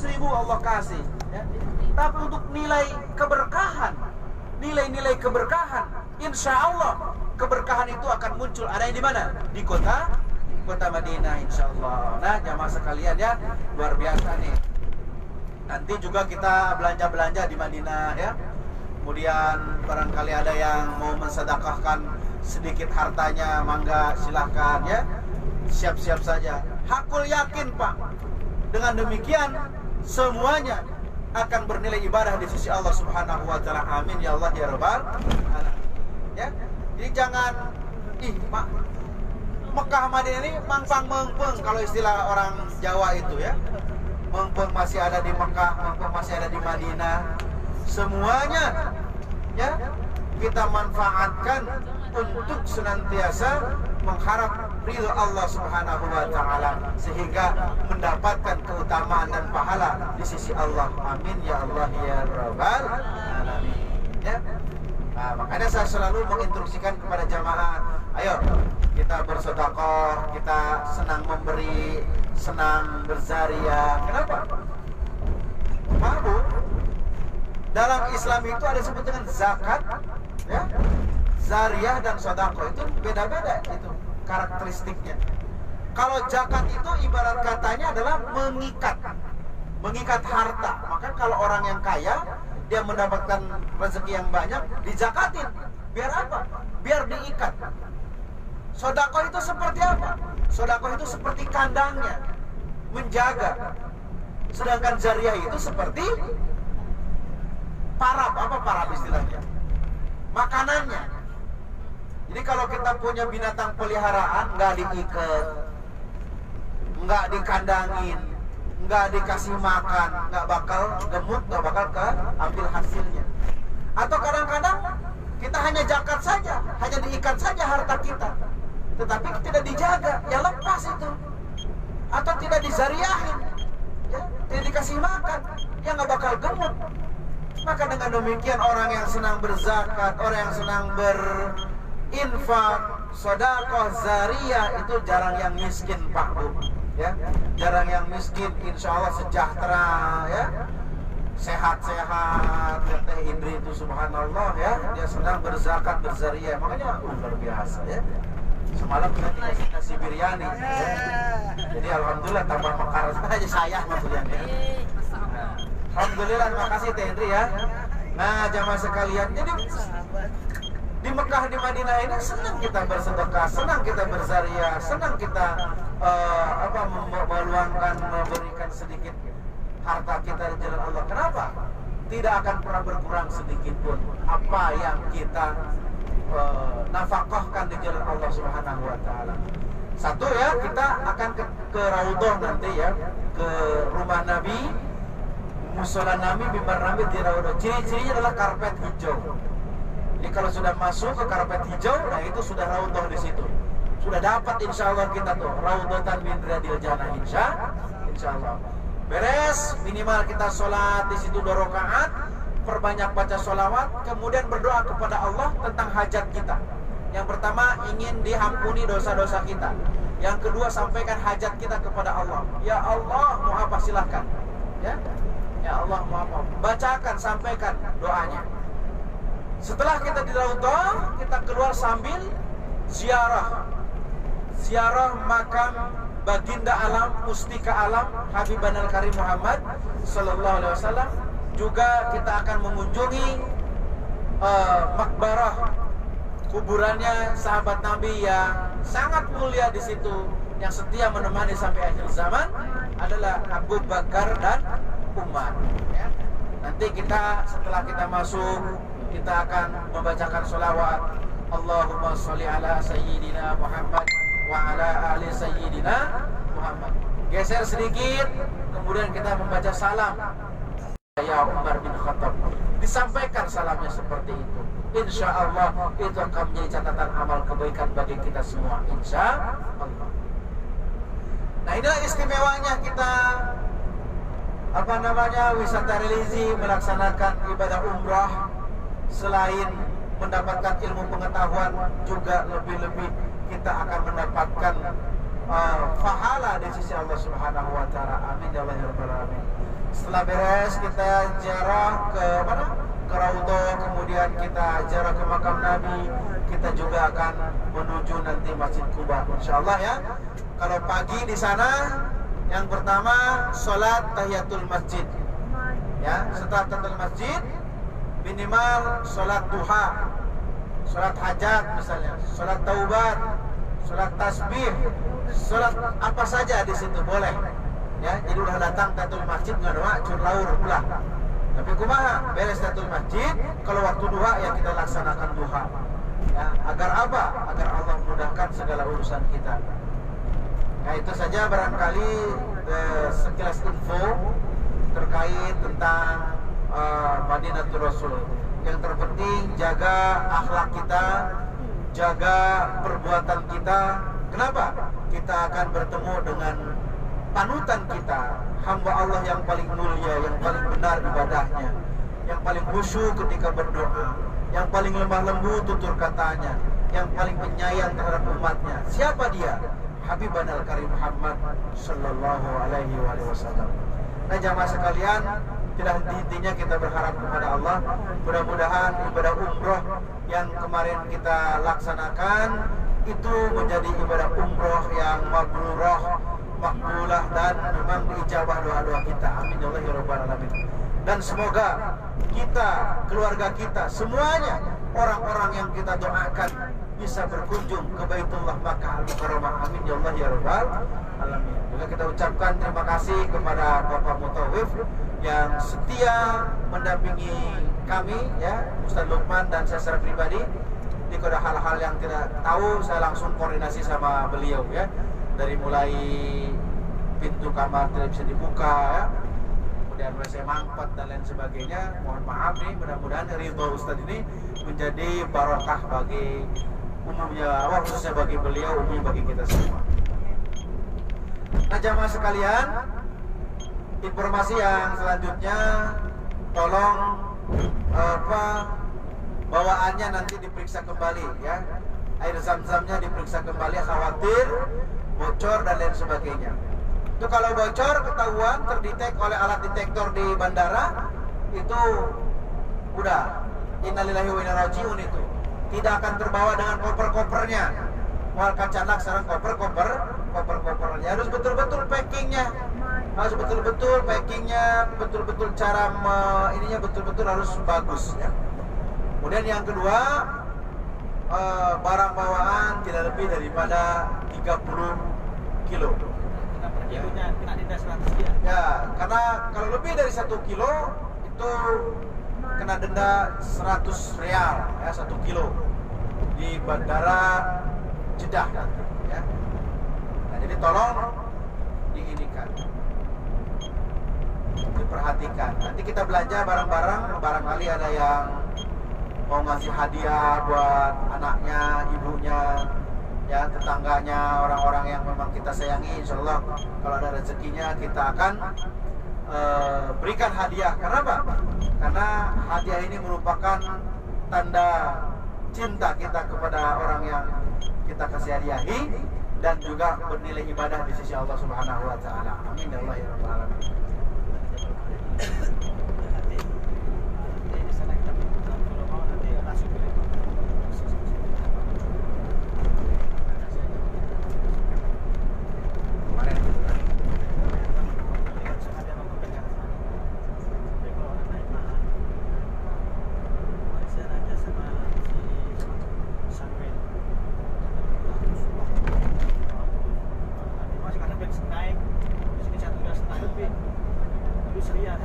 100.000 Allah kasih, ya. Tapi untuk nilai keberkahan, nilai-nilai keberkahan, insya Allah keberkahan itu akan muncul. Ada yang di mana? Di kota Madinah, insya Allah. Nah, jamaah sekalian ya, luar biasa nih. Nanti juga kita belanja-belanja di Madinah ya. Kemudian barangkali ada yang mau mensedekahkan sedikit hartanya, mangga silahkan ya. Siap-siap saja. Hakul yakin Pak, dengan demikian semuanya akan bernilai ibadah di sisi Allah Subhanahu wa taala. Amin ya Allah ya Rabbal alamin. Ya. Jadi jangan Pak, Mekah Madinah ini mangpang mengpeng kalau istilah orang Jawa itu ya. Mengpeng masih ada di Mekah, mengpeng masih ada di Madinah. Semuanya ya kita manfaatkan untuk senantiasa mengharap ridho Allah Subhanahu wa taala sehingga mendapatkan keutamaan dan pahala di sisi Allah. Amin ya Allah ya Rabbal alamin. Ya. Nah, makanya saya selalu menginstruksikan kepada jamaah, ayo kita bersedekah, kita senang memberi, senang berzariah. Kenapa? Mabu dalam Islam itu ada disebut dengan zakat, ya, zariah dan sedekah. Itu beda-beda itu karakteristiknya. Kalau zakat itu ibarat katanya adalah mengikat harta. Maka kalau orang yang kaya dia mendapatkan rezeki yang banyak, dizakatin. Biar apa? Biar diikat. Sedekah itu seperti apa? Sedekah itu seperti kandangnya, menjaga. Sedangkan zariah itu seperti parab. Apa parab istilahnya? Makanannya. Jadi kalau kita punya binatang peliharaan, nggak diikat, nggak dikandangin, nggak dikasih makan, nggak bakal gemuk, nggak bakal ambil hasilnya. Atau kadang-kadang kita hanya zakat saja, hanya diikat saja harta kita, tetapi tidak dijaga, ya lepas itu. Atau tidak dizariahin, ya, tidak dikasih makan, ya nggak bakal gemuk. Maka dengan demikian orang yang senang berzakat, orang yang senang berinfak, sedekah, zariah itu jarang yang miskin Pak Bu. Ya, jarang yang miskin, insya Allah sejahtera ya, sehat-sehat. Ya, Teh Indri itu subhanallah ya, dia senang berzakat, berzariah, makanya luar biasa ya. Semalam kita dikasih nasi biryani ya. Jadi alhamdulillah tambah mekar aja saya maksudnya ya. Alhamdulillah, terima kasih Teh Indri ya. Nah jamaah sekalian, jadi di Mekah, di Madinah ini senang kita bersedekah, senang kita berzariah, senang kita meluangkan, memberikan sedikit harta kita di jalan Allah. Kenapa? Tidak akan pernah berkurang sedikit pun apa yang kita nafkahkan di jalan Allah Subhanahu wa taala. Satu ya, kita akan ke Raudhah nanti ya, ke rumah Nabi, musola Nabi, mimbar Nabi di Raudhah. Ciri-cirinya adalah karpet hijau. Jadi kalau sudah masuk ke karpet hijau, nah itu sudah Raudhah di situ. Sudah dapat insya Allah kita tuh Raudhatan min riyadil jannah, insya Allah. Beres, minimal kita sholat di situ 2 rakaat, perbanyak baca sholawat, kemudian berdoa kepada Allah tentang hajat kita. Yang pertama, ingin diampuni dosa-dosa kita. Yang kedua, sampaikan hajat kita kepada Allah. Ya Allah, mau apa silahkan. Ya Allah, mau apa. Bacakan, sampaikan doanya. Setelah kita di Raudhah, kita keluar sambil ziarah makam baginda alam, mustika alam, Habibana al-Karim Muhammad sallallahu alaihi wasallam. Juga kita akan mengunjungi makbarah, kuburannya sahabat Nabi yang sangat mulia di situ, yang setia menemani sampai akhir zaman adalah Abu Bakar dan Umar. Ya. Nanti kita setelah kita masuk, kita akan membacakan sholawat Allahumma sholli ala sayyidina Muhammad wa ala ali sayyidina Muhammad. Geser sedikit, kemudian kita membaca salam ya Umar bin Khattab. Disampaikan salamnya seperti itu. Insya Allah itu akan menjadi catatan amal kebaikan bagi kita semua, insya Allah. Nah inilah istimewanya kita wisata religi, melaksanakan ibadah umrah. Selain mendapatkan ilmu pengetahuan, juga lebih-lebih kita akan mendapatkan pahala di sisi Allah Subhanahu wa taala. Amin ya Allah ya rabbal alamin. Setelah beres kita ziarah ke mana? Ke Raudhah, kemudian kita ziarah ke makam Nabi. Kita juga akan menuju nanti Masjid Quba, insyaallah ya. Kalau pagi di sana, yang pertama salat tahiyatul masjid. Ya, setelah tahiyatul masjid minimal salat duha, salat hajat misalnya, salat taubat, salat tasbih, salat apa saja di situ boleh. Ya, jadi udah datang tahiyatul masjid nggak doa, curlaur ulah. Tapi kumaha beres tahiyatul masjid, kalau waktu duha ya kita laksanakan duha. Ya, agar apa? Agar Allah mudahkan segala urusan kita. Nah, itu saja barangkali sekilas info terkait tentang Madinatul Rasul. Yang terpenting jaga akhlak kita, jaga perbuatan kita. Kenapa? Kita akan bertemu dengan panutan kita, hamba Allah yang paling mulia, yang paling benar ibadahnya, yang paling khusyuk ketika berdoa, yang paling lemah lembut tutur katanya, yang paling penyayang terhadap umatnya. Siapa dia? Habibana al-Karim Muhammad sallallahu alaihi wasallam. Nah, jamaah sekalian, tidak henti-hentinya kita berharap kepada Allah, mudah-mudahan ibadah umroh yang kemarin kita laksanakan itu menjadi ibadah umroh yang mabrurah, makbulah, dan memang diijabah doa-doa kita. Amin ya Allah ya rabbal alamin. Dan semoga kita, keluarga kita, semuanya orang-orang yang kita doakan bisa berkunjung ke Baitullah Makkah Al-Mukarramah. Amin ya Allah ya rabbal alamin. Juga kita ucapkan terima kasih kepada Bapak Mutawif yang setia mendampingi kami, ya, Ustaz Lukman dan saya secara pribadi. Jadi kalau ada hal-hal yang tidak tahu, saya langsung koordinasi sama beliau, ya. Dari mulai pintu kamar tidak bisa dibuka, ya, kemudian WC mangkat dan lain sebagainya. Mohon maaf nih, mudah-mudahan ridho Ustaz ini menjadi barokah bagi umumnya, khususnya bagi beliau, umumnya bagi kita semua. Nah, jamaah sekalian, informasi yang selanjutnya, tolong bawaannya nanti diperiksa kembali, ya. Air zam-zamnya diperiksa kembali, khawatir bocor dan lain sebagainya. Itu kalau bocor ketahuan, terdetek oleh alat detektor di bandara, itu udah innalillahi wa inna ilaihi rajiun. Itu tidak akan terbawa dengan koper-kopernya. Mual kacanak sekarang koper-kopernya harus betul-betul packingnya, harus betul-betul packingnya, betul-betul cara ininya betul-betul harus bagus, ya. Kemudian yang kedua, barang bawaan tidak lebih daripada 30 kilo. Kena denda 100 ya. Ya, karena kalau lebih dari 1 kilo itu kena denda 100 rial, ya, 1 kilo di bandara Jeddah nanti, ya. Nah, jadi tolong diinikan, diperhatikan. Nanti kita belanja barang-barang, barangkali ada yang mau ngasih hadiah buat anaknya, ibunya, ya, tetangganya, orang-orang yang memang kita sayangi. Insya Allah kalau ada rezekinya kita akan berikan hadiah. Kenapa? Karena hadiah ini merupakan tanda cinta kita kepada orang yang kita kasih hadiahi, dan juga bernilai ibadah di sisi Allah Subhanahu wa taala. Amin ya Allah ya rabbal alamin. Naik, sini 1,5 lebih, dulu serian.